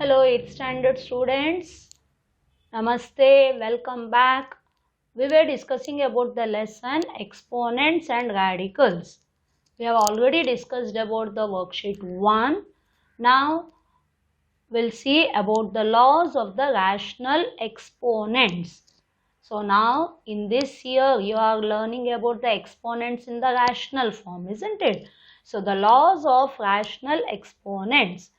Hello 8th standard students. Namaste, welcome back. We were discussing about the lesson exponents and radicals. We have already discussed about the worksheet 1. Now we'll see about the laws of the rational exponents. So now in this year you are learning about the exponents in the rational form, isn't it? So the laws of rational exponents.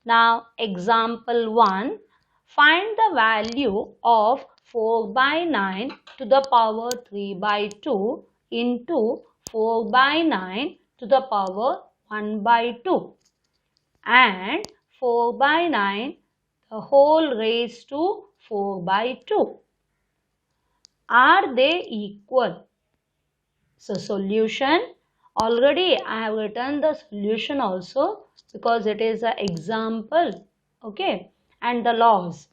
Now example 1, find the value of 4 by 9 to the power 3 by 2 into 4 by 9 to the power 1 by 2 and 4 by 9 the whole raised to 4 by 2. Are they equal? So solution, already I have written the solution also because it is an example, okay, and the laws.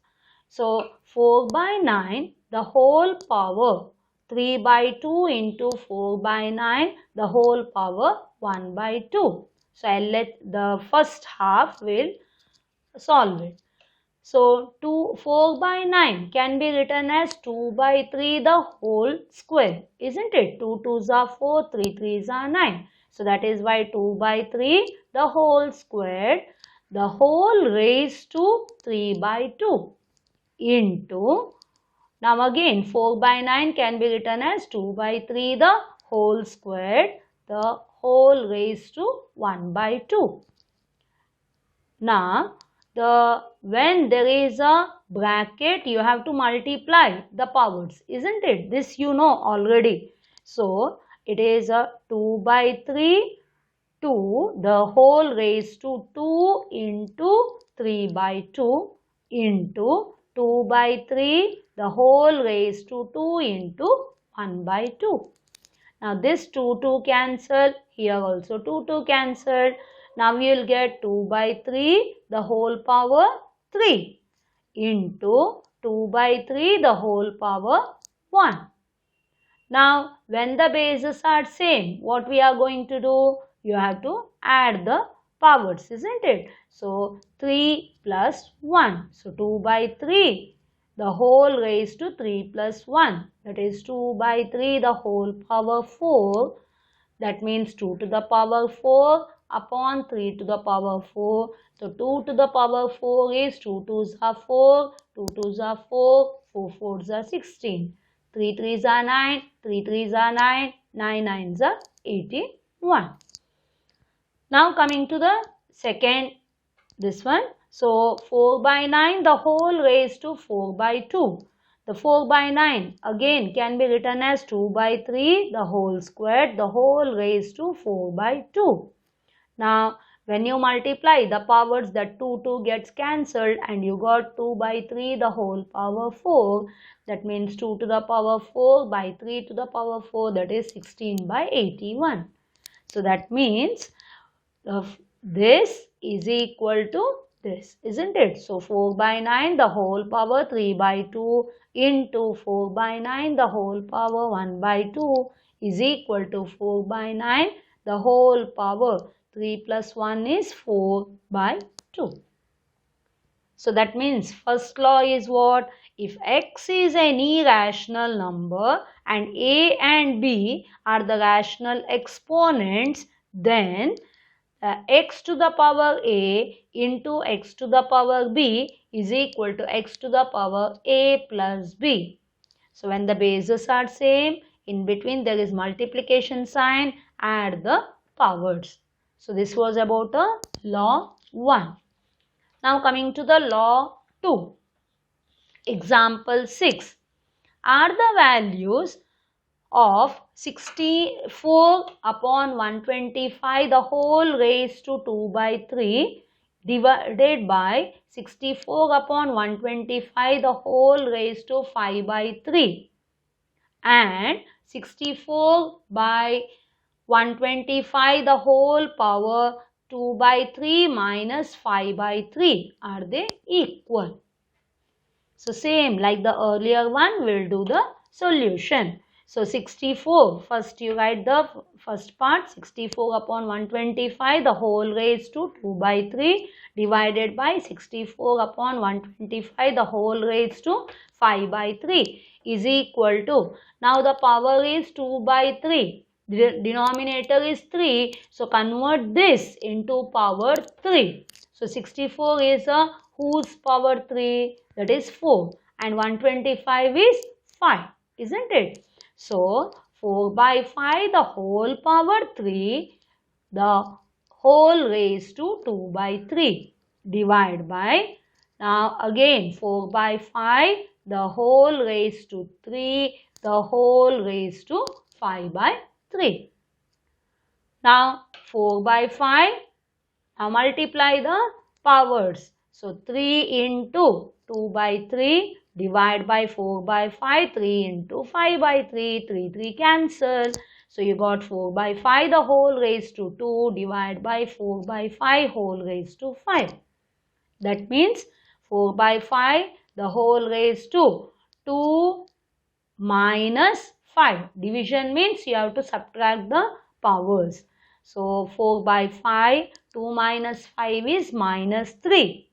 So 4 by 9 the whole power 3 by 2 into 4 by 9 the whole power 1 by 2. So I'll let the first half will solve it. So 4 by 9 can be written as 2 by 3 the whole square, isn't it? 2 2s are 4, 3 3s are 9. So that is why 2 by 3 the whole squared, the whole raised to 3 by 2 into, now again 4 by 9 can be written as 2 by 3 the whole squared, the whole raised to 1 by 2. Now when there is a bracket, you have to multiply the powers, isn't it? This you know already. So it is a 2 by 3 2 the whole raised to 2 into 3 by 2 into 2 by 3 the whole raised to 2 into 1 by 2. Now this 2 2 cancel, here also 2 2 cancelled. Now we will get 2 by 3 the whole power 3 into 2 by 3 the whole power 1. Now when the bases are same, what we are going to do? You have to add the powers, isn't it? So 3 plus 1. So 2 by 3 the whole raised to 3 plus 1. That is 2 by 3 the whole power 4. That means 2 to the power 4 upon 3 to the power 4. So 2 to the power 4 is 2 2s are 4, 2 2s are 4, 4 4s are 16. 3 3s are 9, 3 3s are 9, 9 9s are 81. Now coming to the second, this one. So 4 by 9 the whole raised to 4 by 2. The 4 by 9 again can be written as 2 by 3 the whole squared, the whole raised to 4 by 2. Now when you multiply the powers, that 2 2 gets cancelled and you got 2 by 3 the whole power 4. That means 2 to the power 4 by 3 to the power 4, that is 16 by 81. So that means this is equal to this, isn't it? So 4 by 9 the whole power 3 by 2 into 4 by 9 the whole power 1 by 2 is equal to 4 by 9 the whole power 3 plus 1 is 4 by 2. So that means first law is what? If x is any rational number and a and b are the rational exponents, then x to the power a into x to the power b is equal to x to the power a plus b. So when the bases are same, in between there is multiplication sign, add the powers. So this was about law 1. Now coming to the law 2. Example 6. Are the values of 64 upon 125 the whole raised to 2 by 3 divided by 64 upon 125 the whole raised to 5 by 3 and 64 by 125 the whole power 2 by 3 minus 5 by 3, are they equal? So same like the earlier one, we'll do the solution. So 64, first you write the first part, 64 upon 125, the whole raised to 2 by 3 divided by 64 upon 125, the whole raised to 5 by 3 is equal to, now the power is 2 by 3, the denominator is 3, so convert this into power 3. So 64 is a whose power 3, that is 4, and 125 is 5, isn't it? So 4 by 5, the whole power 3, the whole raised to 2 by 3 divide by, now again 4 by 5, the whole raised to 3, the whole raised to 5 by 3. Now 4 by 5, now multiply the powers. So 3 into 2 by 3 divide by 4 by 5, 3 into 5 by 3, 3 cancel. So you got 4 by 5 the whole raised to 2 divide by 4 by 5 whole raised to 5. That means 4 by 5 the whole raised to 2 minus 5. Division means you have to subtract the powers. So 4 by 5, 2 minus 5 is minus 3.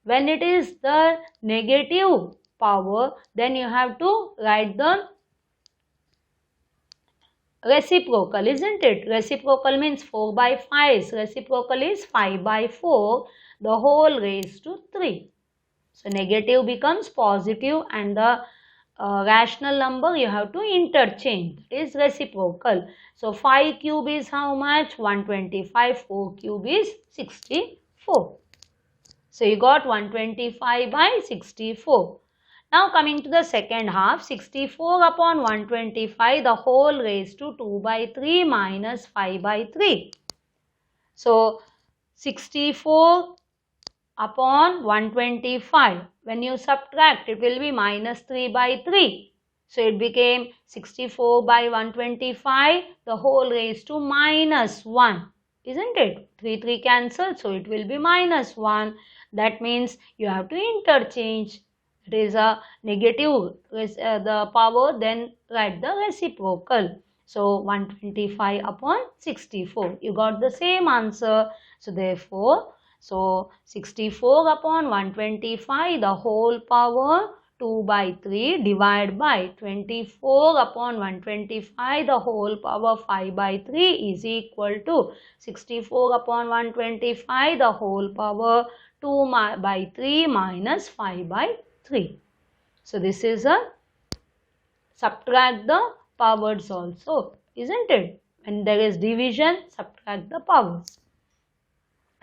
When it is the negative power, then you have to write the reciprocal, isn't it? Reciprocal means 4 by 5. Reciprocal is 5 by 4, the whole raised to 3. So negative becomes positive and the rational number you have to interchange. It is reciprocal. So 5 cube is how much? 125. 4 cube is 64. So you got 125 by 64. Now coming to the second half, 64 upon 125, the whole raised to 2 by 3 minus 5 by 3. So 64 upon 125, when you subtract, it will be minus 3 by 3. So it became 64 by 125, the whole raised to minus 1. Isn't it? 3 cancel, so it will be minus 1. That means you have to interchange. It is a negative, the power, then write the reciprocal. So 125 upon 64. You got the same answer. So therefore, so 64 upon 125, the whole power 2 by 3 divided by 24 upon 125, the whole power 5 by 3 is equal to 64 upon 125, the whole power 2 by 3 minus 5 by 3. So this is a subtract the powers also, isn't it? When there is division, subtract the powers.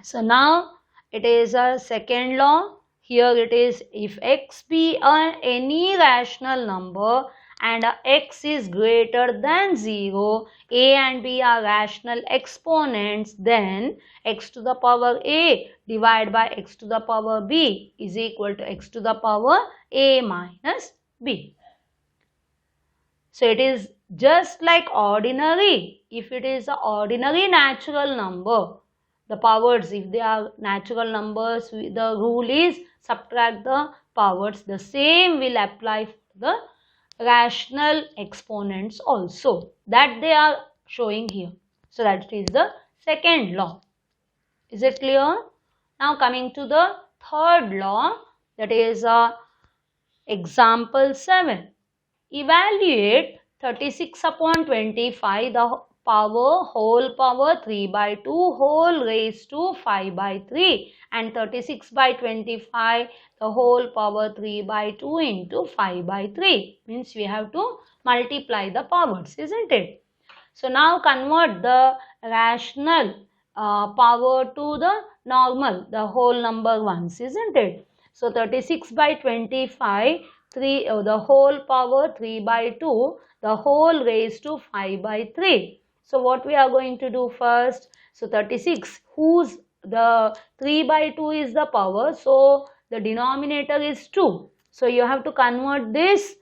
So now it is a second law. Here it is, if x be any rational number and x is greater than 0, a and b are rational exponents, then x to the power a divided by x to the power b is equal to x to the power a minus b. So it is just like ordinary. If it is an ordinary natural number, the powers, if they are natural numbers, the rule is subtract the powers. The same will apply for the rational exponents also. That they are showing here. So that is the second law. Is it clear? Now coming to the third law, that is example 7. Evaluate 36 upon 25, the power whole power 3 by 2 whole raised to 5 by 3, and 36 by 25 the whole power 3 by 2 into 5 by 3. Means we have to multiply the powers, isn't it? So now convert the rational power to the normal, the whole number ones, isn't it? So 36 by 25, the whole power 3 by 2, the whole raised to 5 by 3. So what we are going to do first? So 36, whose the 3 by 2 is the power, so the denominator is 2. So you have to convert this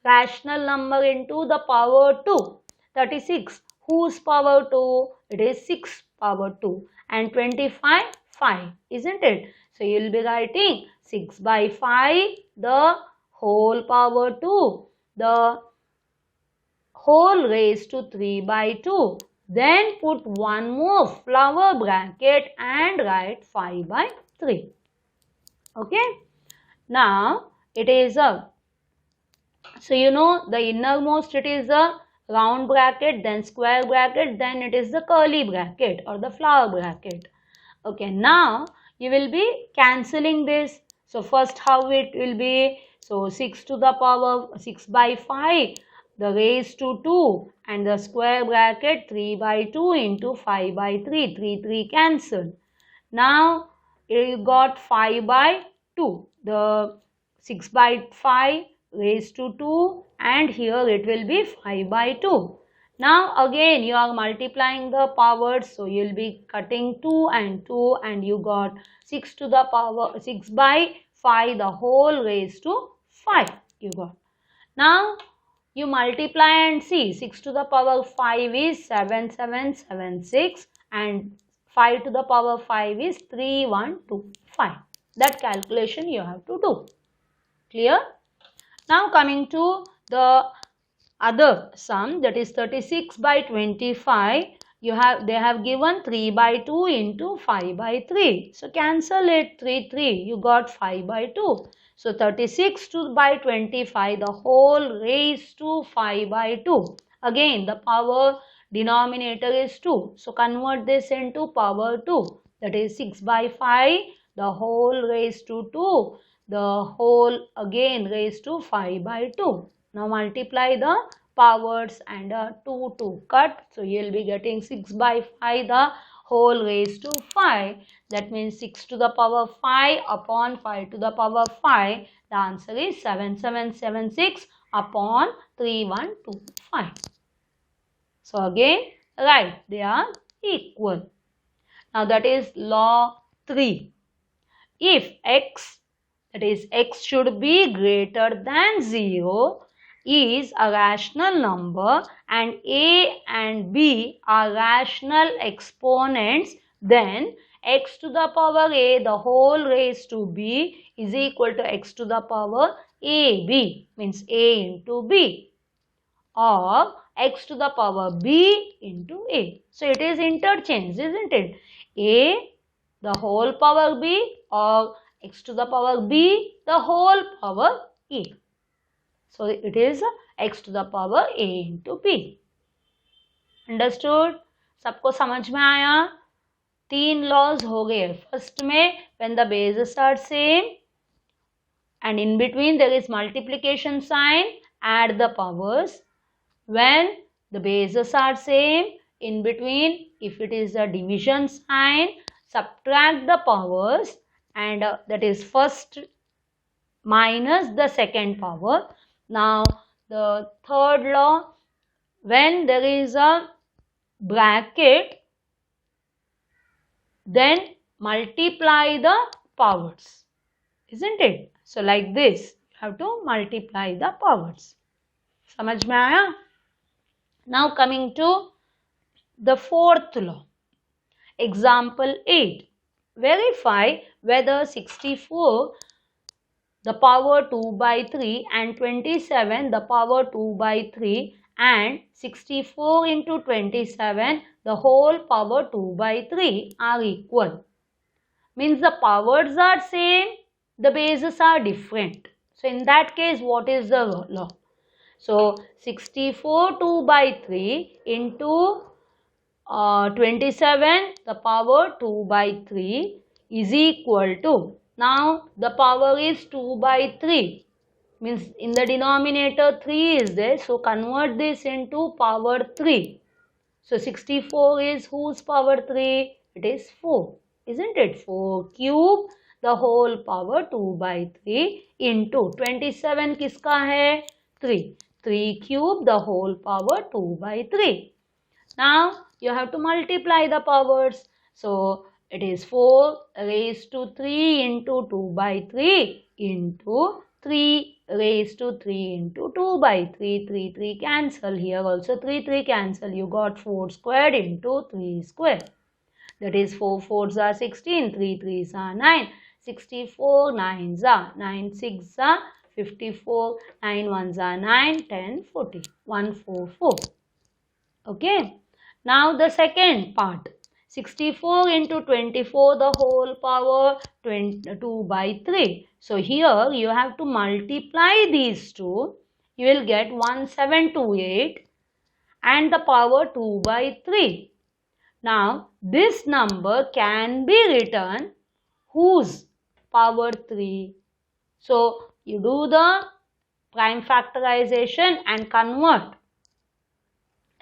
rational number into the power 2. 36, whose power 2? It is 6 power 2. And 25, 5, isn't it? So you will be writing 6 by 5, the whole power 2, the whole raised to 3 by 2. Then put one more flower bracket and write 5 by 3. Okay. Now it is a, so you know the innermost it is a round bracket, then square bracket, then it is the curly bracket or the flower bracket. Okay, now you will be cancelling this. So first how it will be, so 6 to the power 6 by 5, the raised to 2 and the square bracket 3 by 2 into 5 by 3, 3 cancelled. Now you got 5 by 2, the 6 by 5 raised to 2 and here it will be 5 by 2. Now again you are multiplying the powers, so you will be cutting 2 and 2 and you got 6 to the power 6 by 5 the whole raised to 5 you got. Now you multiply and see 6 to the power 5 is 7776 and 5 to the power 5 is 3125. That calculation you have to do. Clear? Now coming to the other sum, that is 36 by 25. They have given 3 by 2 into 5 by 3. So cancel it, 3. You got 5 by 2. So 36 by 25 the whole raised to 5 by 2. Again the power denominator is 2. So convert this into power 2. That is 6 by 5 the whole raised to 2. The whole again raised to 5 by 2. Now multiply the powers and 2 to cut. So you will be getting 6 by 5 the whole raised to 5. That means 6 to the power 5 upon 5 to the power 5. The answer is 7776 upon 3125. So again write they are equal. Now that is law 3. If x, that is x should be greater than 0, is a rational number and a and b are rational exponents, then x to the power a the whole raised to b is equal to x to the power ab, means a into b, or x to the power b into a. So it is interchange, isn't it? A the whole power b or x to the power b the whole power a. So it is x to the power a into b. Understood? सबको समझ में आया? 3 laws हो गए. First में when the bases are same and in between there is multiplication sign, add the powers. When the bases are same, in between if it is a division sign, subtract the powers and that is first minus the second power. Now the third law, when there is a bracket, then multiply the powers, isn't it? So like this, you have to multiply the powers. समझ में आया? Now coming to the fourth law. Example 8. Verify whether 64 the power 2 by 3 and 27 the power 2 by 3 and 64 into 27 the whole power 2 by 3 are equal. Means the powers are same, the bases are different. So in that case, what is the law? So 64 2 by 3 into 27 the power 2 by 3 is equal to, now the power is 2 by 3, means in the denominator 3 is there, so convert this into power 3. So 64 is whose power 3? It is 4, isn't it? 4 cube the whole power 2 by 3 into 27 किसका है? 3. 3 cube the whole power 2 by 3. Now you have to multiply the powers. So it is 4 raised to 3 into 2 by 3 into 3 raised to 3 into 2 by 3. 3 cancel. Here also 3 cancel. You got 4 squared into 3 squared. That is 4 4s are 16. 3 3s are 9. 64 9s are 9 6s are 54, 9 ones are 9, 10, 40, 144. Okay. Now the second part, 64 into 24 the whole power 2 by 3. So here you have to multiply these two. You will get 1728 and the power 2 by 3. Now this number can be written whose power 3. So you do the prime factorization and convert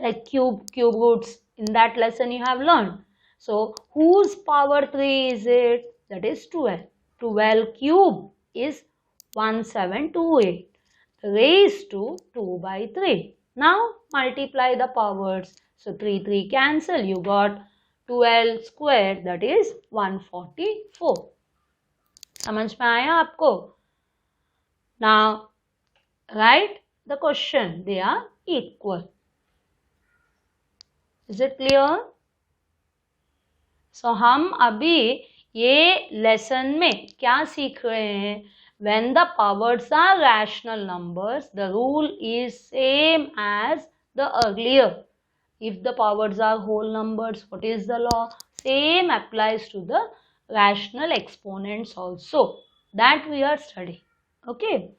like cube roots. In that lesson you have learned. So whose power 3 is it? That is 12. 12 cube is 1728 raised to 2 by 3. Now multiply the powers. So 3 cancel. You got 12 square, that is 144. समझ में आया आपको? Now write the question. They are equal. Is it clear? So हम अभी ये lesson में क्या सीख रहे हैं? When the powers are rational numbers, the rule is same as the earlier. If the powers are whole numbers, what is the law? Same applies to the rational exponents also. That we are studying. Okay.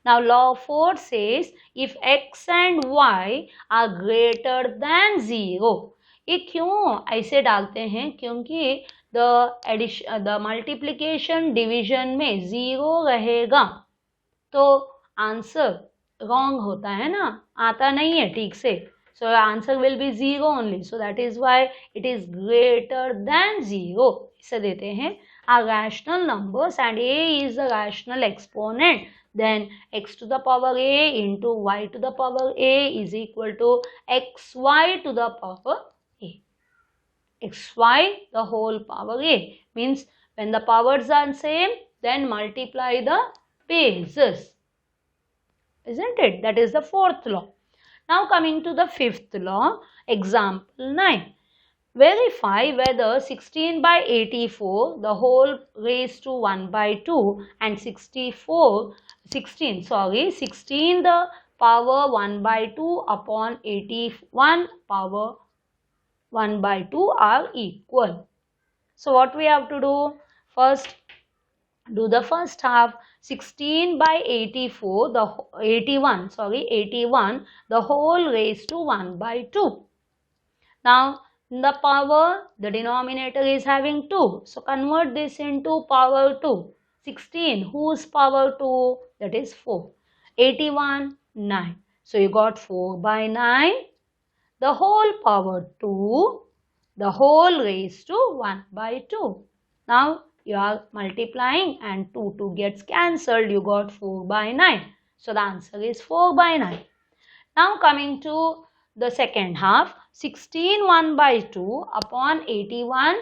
Now law 4 says if x and y are greater than 0. ये क्यों ऐसे डालते हैं? क्योंकि the multiplication division में 0 रहेगा तो answer wrong होता है ना, आता नहीं है ठीक से. So answer will be 0 only. So that is why it is greater than 0. इसे देते हैं are rational numbers and a is the rational exponent. Then x to the power a into y to the power a is equal to xy to the power a. Xy the whole power a means when the powers are same, then multiply the bases. Isn't it? That is the fourth law. Now coming to the fifth law, example 9. Verify whether 16 by 84 the whole raised to 1 by 2 and 16 the power 1 by 2 upon 81 power 1 by 2 are equal. So what we have to do? First do the first half. 16 by 81 the whole raised to 1 by 2. Now the power, the denominator is having 2. So convert this into power 2. 16 whose power 2? That is 4. 81 9. So you got 4 by 9 the whole power 2 the whole raised to 1 by 2. Now you are multiplying and 2 gets cancelled. You got 4 by 9. So the answer is 4 by 9. Now coming to the second half. 16 1 by 2 upon 81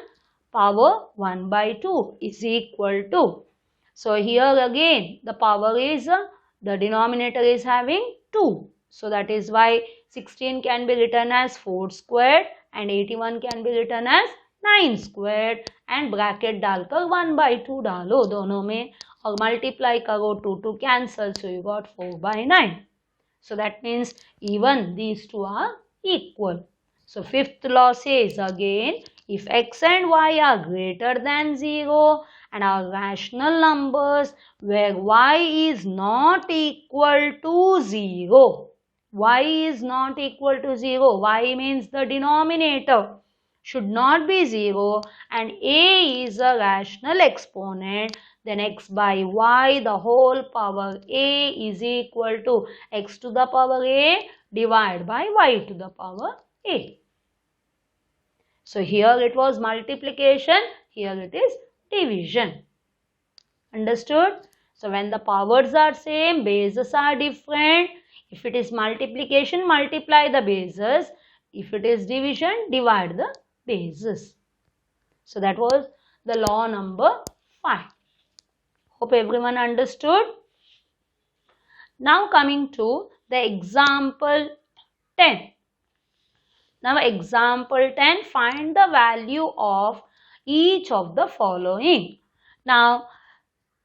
power 1 by 2 is equal to. So here again the power is, the denominator is having 2. So that is why 16 can be written as 4 squared and 81 can be written as 9 squared and bracket डालकर 1 by 2 डालो दोनों में और multiply करो 2 cancel. So you got 4 by 9. So that means even these two are equal. So fifth law says again, if x and y are greater than 0 and are rational numbers where y is not equal to 0. Y is not equal to 0. Y means the denominator should not be 0 and a is a rational exponent, then x by y the whole power a is equal to x to the power a divided by y to the power a. So here it was multiplication, here it is division. Understood? So when the powers are same, bases are different. If it is multiplication, multiply the bases. If it is division, divide the bases. So that was the law number 5. Hope everyone understood. Now coming to the example 10. Now example 10, find the value of each of the following. Now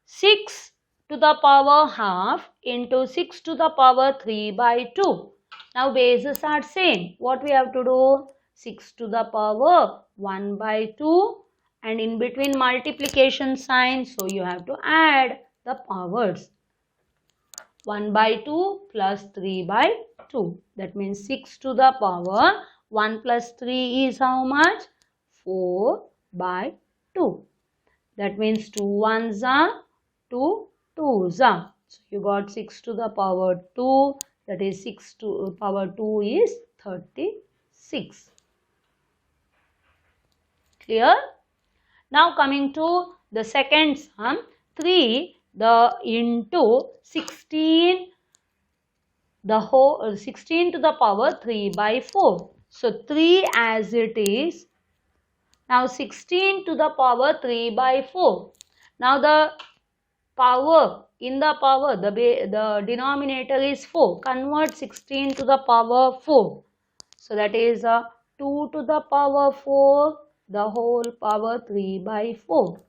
6 to the power half into 6 to the power 3 by 2. Now bases are same. What we have to do? 6 to the power 1 by 2, and in between multiplication sign, so you have to add the powers. 1 by 2 plus 3 by 2. That means 6 to the power 1 plus 3 is how much? 4 by 2. That means 2 ones are 2 twos are. So you got 6 to the power 2. That is 6 to power 2 is 36. Clear? Now coming to the second sum, 3 the into 16 the whole 16 to the power 3 by 4. So 3 as it is. Now 16 to the power 3 by 4. Now the power in the power, the denominator is 4. Convert 16 to the power 4. So that is 2 to the power 4, the whole power 3 by 4.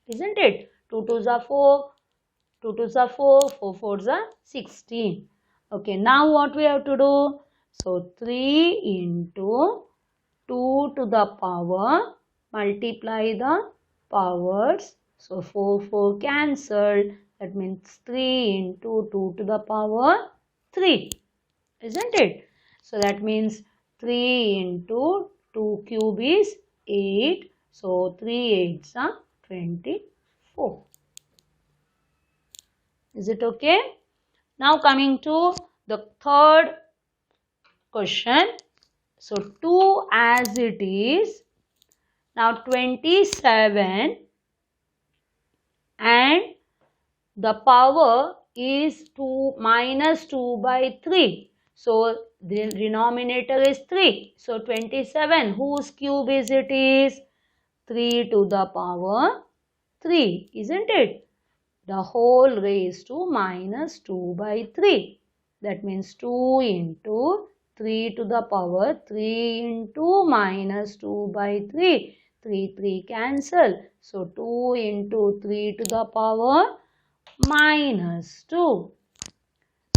Isn't it? 2 2s are 4, 2 2s are 4, 4 4s are 16. Okay, now what we have to do? So 3 into 2 to the power, multiply the powers. So 4 4 cancelled. That means 3 into 2 to the power 3. Isn't it? So that means 3 into 2 cube is 8. So 3 8s are 24. Is it okay? Now coming to the third question. So 2 as it is. Now 27 and the power is 2 minus 2 by 3. So the denominator is 3. So 27, whose cube is it is? 3 to the power 3, isn't it? The whole raised to minus 2 by 3. That means 2 into 3 to the power 3 into minus 2 by 3. 3 3 cancel. So 2 into 3 to the power minus 2.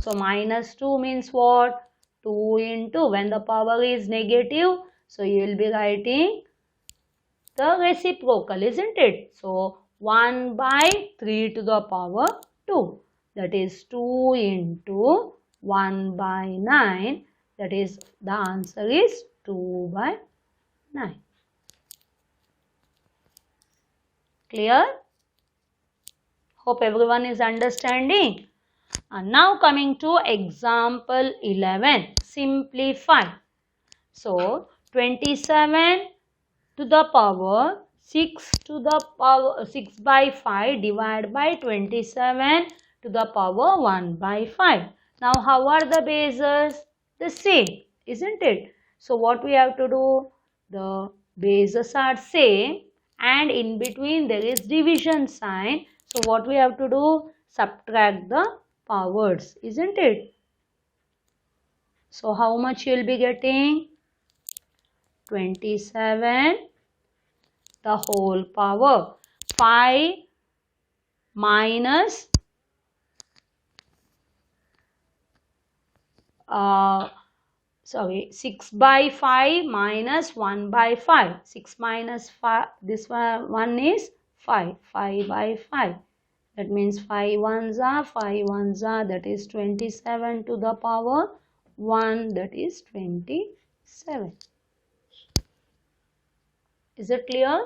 So minus 2 means what? 2 into, when the power is negative, so you will be writing the reciprocal, isn't it? So 1 by 3 to the power 2. That is 2 into 1 by 9. That is, the answer is 2 by 9. Clear? Hope everyone is understanding. And now coming to example 11. Simplify. So 27 to the power 6 to the power 6 by 5 divided by 27 to the power 1 by 5. Now how are the bases? The same, isn't it? So what we have to do? The bases are same and in between there is division sign. So what we have to do? Subtract the powers, isn't it? So how much you will be getting? 27 the whole power 5 minus 6 by 5 minus 1 by 5. 6 minus 5, this one is 5. 5 by 5. That means 5 ones are, 5 ones are, that is 27 to the power 1, that is 27. Is it clear?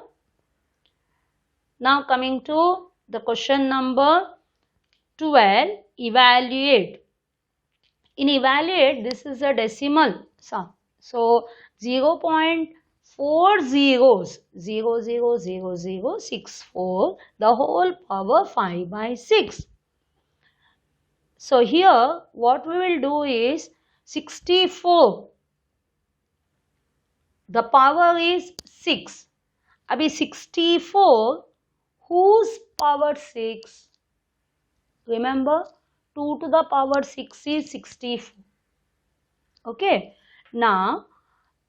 Now coming to the question number 12, evaluate. In evaluate, this is a decimal sum. So 0.40000064, the whole power 5 by 6. So here what we will do is 64. The power is 6. Abhi 64, whose power 6? Remember, 2 to the power 6 is 64. Okay. Now,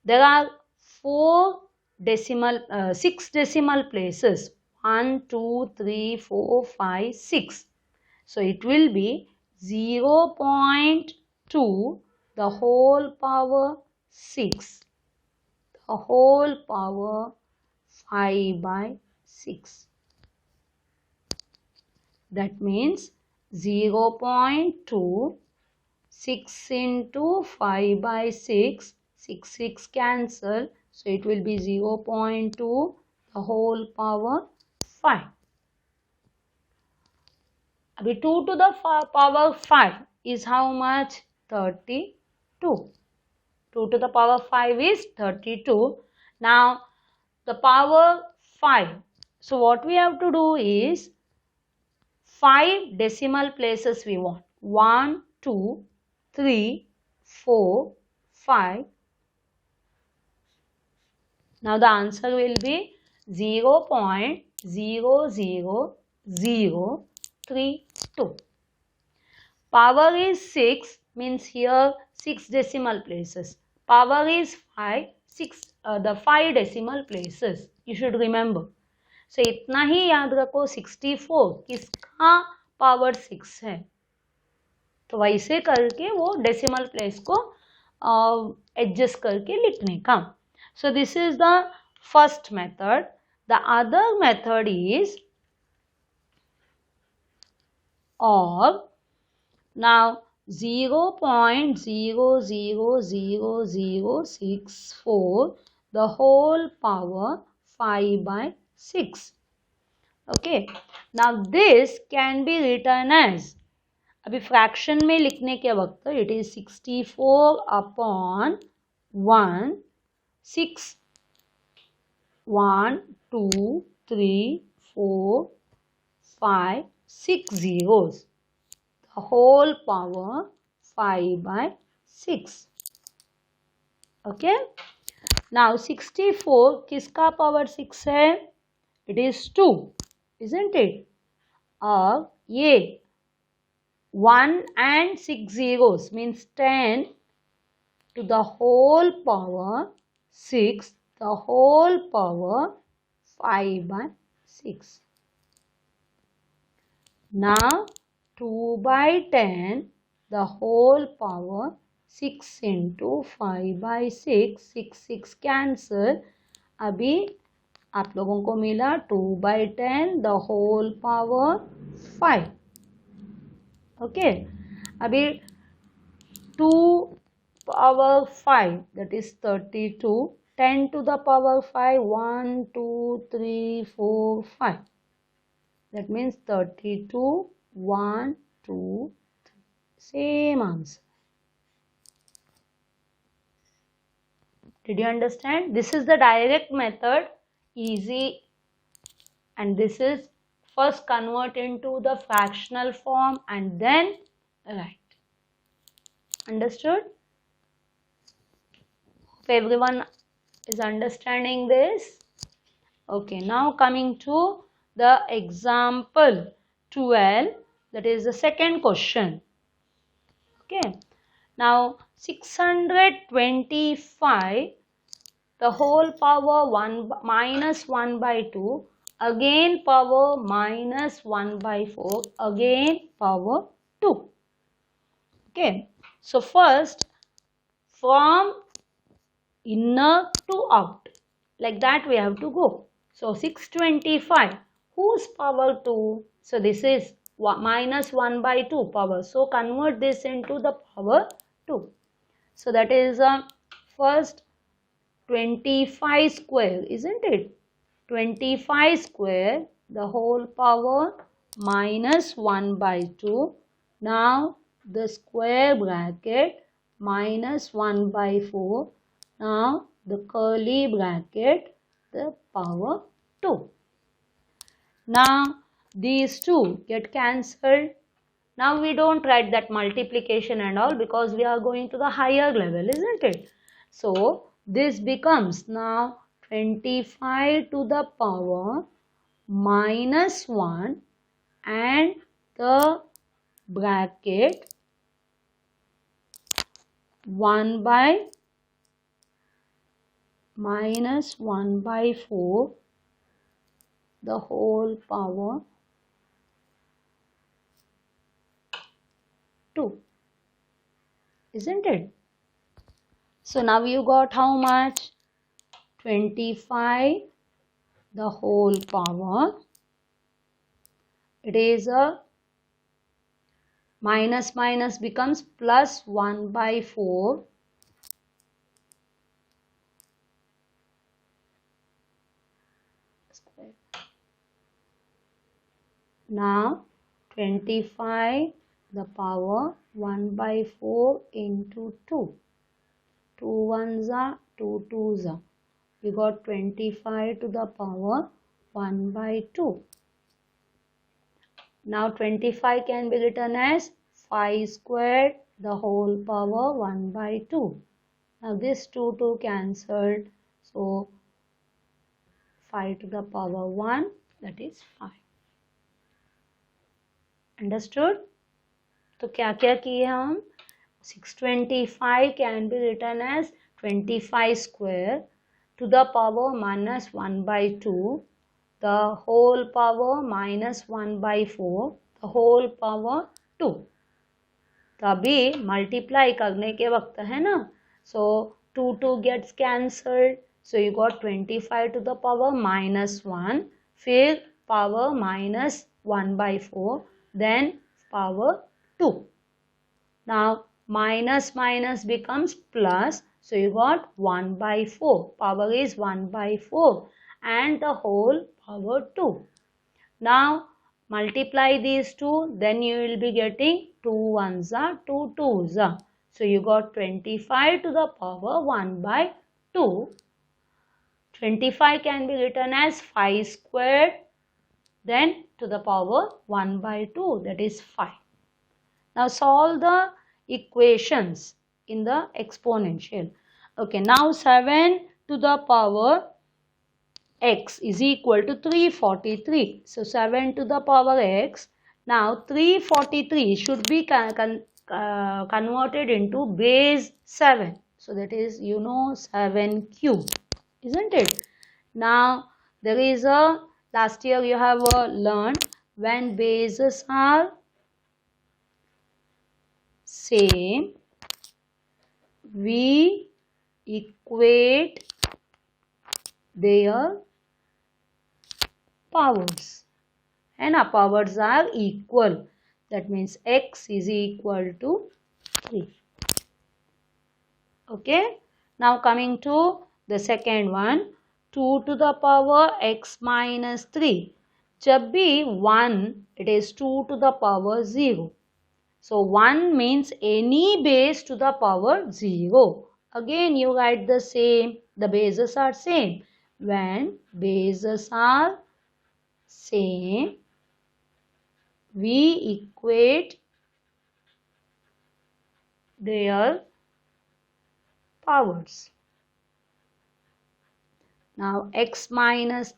there are 6 decimal places. 1, 2, 3, 4, 5, 6. So it will be 0.2 the whole power 6, the whole power 5 by 6. That means 0.2, 6 into 5 by 6, 6 cancel. So it will be 0.2 the whole power 5. Abhi 2 to the power 5 is how much? 32. 2 to the power 5 is 32. Now the power 5. So what we have to do is 5 decimal places we want. 1, 2, 3, 4, 5. Now the answer will be 0.00032. Power is 6 means here 6 decimal places. Power is 5, the 5 decimal places. You should remember. So इतना ही याद रखो 64 किसका power 6 है. तो वैसे करके वो decimal place को एडजस्ट करके लिखने का. So this is the first method. The other method is of now 0.00064 the whole power 5 by 6. Okay. Now this can be written as, अभी फ्रैक्शन में लिखने के वक्त it is 64 upon 1, 6, 1, 2, 3, 4, 5, 6 zeros. The whole power 5 by 6. Okay. Now 64 किसका power 6 है? It is 2, isn't it? और ये 1 and 6 zeros means 10 to the whole power 6, the whole power 5 by 6. Now 2 by 10 the whole power 6 into 5 by 6, 6 cancel. अभी आप लोगों को मिला 2 by 10 the whole power 5. Okay. अभी 2 power 5 that is 32. 10 to the power 5, 1, 2, 3, 4, 5. That means 32, 1, 2, 3. Same answer. Did you understand? This is the direct method, easy, and this is first convert into the fractional form and then write. Understood? Hope everyone is understanding this. Okay, now coming to the example 12, that is the second question. Okay, now 625 the whole power 1 minus 1 by 2, again power minus 1 by 4, again power 2. Okay, so first from inner to out, like that we have to go. So 625, whose power 2? So this is minus 1 by 2 power. So convert this into the power 2. So that is first 25 square, isn't it? 25 square, the whole power minus 1 by 2. Now the square bracket minus 1 by 4. Now the curly bracket, the power 2. Now these two get cancelled. Now we don't write that multiplication and all because we are going to the higher level, isn't it? So this becomes now 25 to the power minus 1 and the bracket 1 by minus 1 by 4 the whole power isn't it? So now you got how much? 25 the whole power. It is a minus minus becomes plus 1 by 4. Now 25 the power 1 by 4 into 2. 2 ones are 2 twos are. We got 25 to the power 1 by 2. Now 25 can be written as 5 squared the whole power 1 by 2. Now this 2 cancelled. So 5 to the power 1, that is 5. Understood? तो क्या क्या किए हम? 625 can be written as 25 square to the power minus 1 by 2, the whole power minus 1 by 4, the whole power 2. तो अभी multiply करने के वक्त है ना, so 2 gets cancelled, so you got 25 to the power minus 1, फिर power minus 1 by 4, then power 2. Now minus minus becomes plus, so you got 1 by 4. Power is 1 by 4 and the whole power 2. Now multiply these two, then you will be getting 2 ones are 2 twos are. So you got 25 to the power 1 by 2. 25 can be written as 5 squared, then to the power 1 by 2, that is 5. Now solve the equations in the exponential. Okay, now 7 to the power x is equal to 343. So 7 to the power x. Now 343 should be converted into base 7. So that is, 7 cube, isn't it? Now there is a, last year you have learned, when bases are same, we equate their powers, and our powers are equal. That means x is equal to 3. Okay. Now coming to the second one, 2 to the power x minus 3. जब भी 1, it is 2 to the power 0. So 1 means any base to the power 0. Again you write the same, the bases are same. When bases are same, we equate their powers. Now x minus